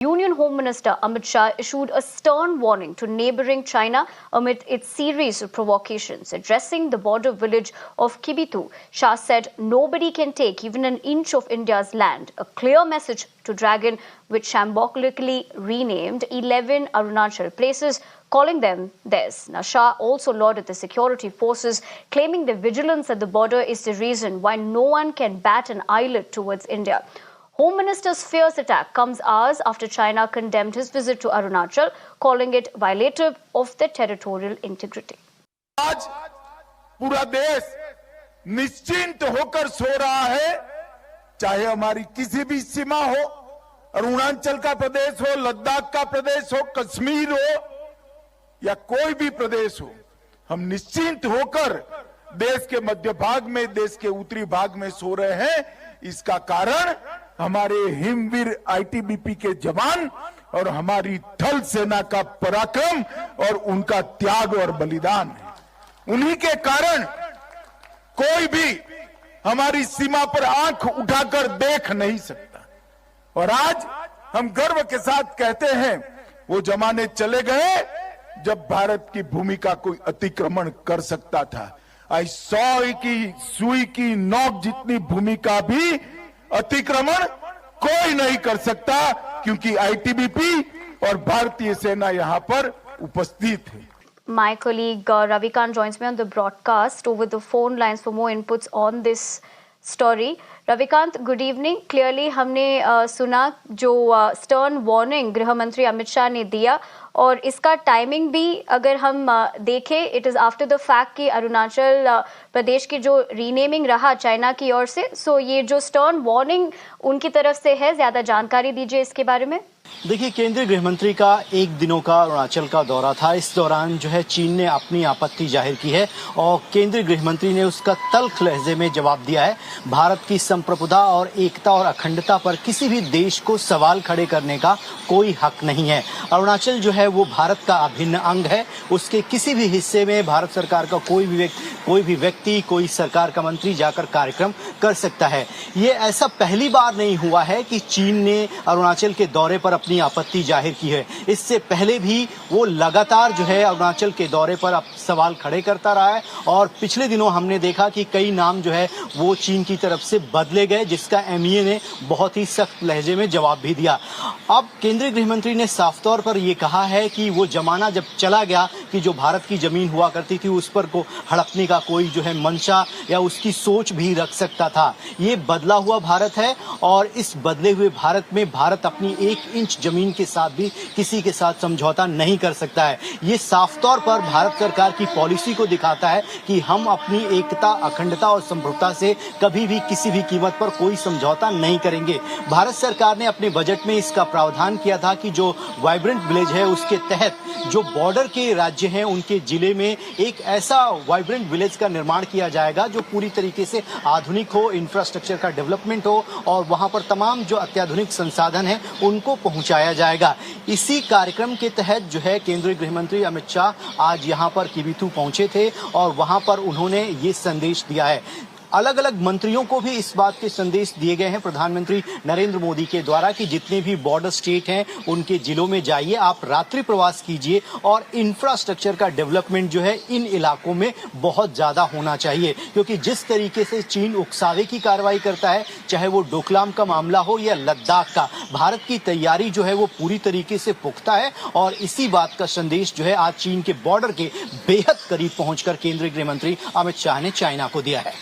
Union Home Minister Amit Shah issued a stern warning to neighboring China amid its series of provocations. Addressing the border village of Kibitu, Shah said nobody can take even an inch of India's land, a clear message to Dragon, which symbolically renamed 11 Arunachal places, calling them theirs. Now, Shah also lauded the security forces, claiming their vigilance at the border is the reason why no one can bat an eyelid towards India. Home Minister's fierce attack comes hours after China condemned his visit to Arunachal, calling it violative of their territorial integrity. आज पूरा देश निश्चिंत होकर सो रहा है, चाहे हमारी किसी भी सीमा हो, अरुणाचल का प्रदेश हो, लद्दाख का प्रदेश हो, कश्मीर हो या कोई भी प्रदेश हो, हम निश्चिंत होकर देश के मध्य भाग में, देश के उत्तरी भाग में सो रहे हैं। इसका कारण हमारे हिमवीर आईटीबीपी के जवान और हमारी थल सेना का पराक्रम और उनका त्याग और बलिदान है। उन्हीं के कारण कोई भी हमारी सीमा पर आंख उठाकर देख नहीं सकता। और आज हम गर्व के साथ कहते हैं, वो जमाने चले गए जब भारत की भूमि का कोई अतिक्रमण कर सकता था। आज 100 की सुई की नोक जितनी भूमि का भी अतिक्रमण कोई नहीं कर सकता, क्योंकि आईटीबीपी और भारतीय सेना यहां पर उपस्थित है। My colleague Ravikant joins me on the broadcast over the phone lines for more inputs on this story. Ravikant, good evening. Clearly हमने सुना जो स्टर्न वार्निंग गृह मंत्री अमित शाह ने दिया, और इसका टाइमिंग भी अगर हम देखें, it is after the fact कि अरुणाचल प्रदेश की जो रीनेमिंग रहा चाइना की ओर से, सो ये जो स्टर्न वार्निंग उनकी तरफ से है, ज़्यादा जानकारी दीजिए इसके बारे में। देखिए, केंद्रीय गृह मंत्री का एक दिनों का अरुणाचल का दौरा था। इस दौरान जो है चीन ने अपनी आपत्ति जाहिर की है और केंद्रीय गृह मंत्री ने उसका तल्ख लहजे में जवाब दिया है। भारत की संप्रभुता और एकता और अखंडता पर किसी भी देश को सवाल खड़े करने का कोई हक नहीं है। अरुणाचल जो है वो भारत का अभिन्न अंग है। उसके किसी भी हिस्से में भारत सरकार का कोई भी व्यक्ति, कोई सरकार का मंत्री जाकर कार्यक्रम कर सकता है। ये ऐसा पहली बार नहीं हुआ है कि चीन ने अरुणाचल के दौरे पर अपनी आपत्ति जाहिर की है। इससे पहले भी वो लगातार जो है अरुणाचल के दौरे पर अब सवाल खड़े करता रहा है और पिछले दिनों हमने देखा कि कई नाम जो है वो चीन की तरफ से बदले गए, जिसका एमईए ने बहुत ही सख्त लहजे में जवाब भी दिया। अब केंद्रीय गृह मंत्री ने साफ तौर पर यह कहा है कि वो जमाना जब चला गया कि जो भारत की जमीन हुआ करती थी उस पर को हड़पने का कोई जो है मंशा या उसकी सोच भी रख सकता था। ये बदला हुआ भारत है और इस बदले हुए भारत में भारत अपनी 1 इंच जमीन के साथ भी किसी के साथ समझौता नहीं कर सकता है। ये साफ तौर पर भारत सरकार की पॉलिसी को दिखाता है कि हम अपनी एकता, अखंडता और संप्रभुता से कभी भी किसी भी कीमत पर कोई समझौता नहीं करेंगे। भारत सरकार ने अपने बजट में इसका प्रावधान किया था कि जो वाइब्रेंट विलेज है उसके तहत जो बॉर्डर के राज्य हैं उनके जिले में एक ऐसा वाइब्रेंट विलेज का निर्माण किया जाएगा जो पूरी तरीके से आधुनिक हो, इंफ्रास्ट्रक्चर का डेवलपमेंट हो और वहां पर तमाम जो अत्याधुनिक संसाधन हैं उनको पहुंचाया जाएगा। इसी कार्यक्रम के तहत जो है केंद्रीय गृह मंत्री अमित शाह आज यहां पर किबिथु पहुंचे थे और वहां पर उन्होंने ये संदेश दिया है। अलग अलग मंत्रियों को भी इस बात के संदेश दिए गए हैं प्रधानमंत्री नरेंद्र मोदी के द्वारा कि जितने भी बॉर्डर स्टेट हैं उनके जिलों में जाइए, आप रात्रि प्रवास कीजिए और इंफ्रास्ट्रक्चर का डेवलपमेंट जो है इन इलाकों में बहुत ज्यादा होना चाहिए, क्योंकि जिस तरीके से चीन उकसावे की कार्रवाई करता है, चाहे वो डोकलाम का मामला हो या लद्दाख का, भारत की तैयारी जो है वो पूरी तरीके से पुख्ता है। और इसी बात का संदेश जो है आज चीन के बॉर्डर के बेहद करीब पहुंचकर केंद्रीय गृह मंत्री अमित शाह ने चाइना को दिया है।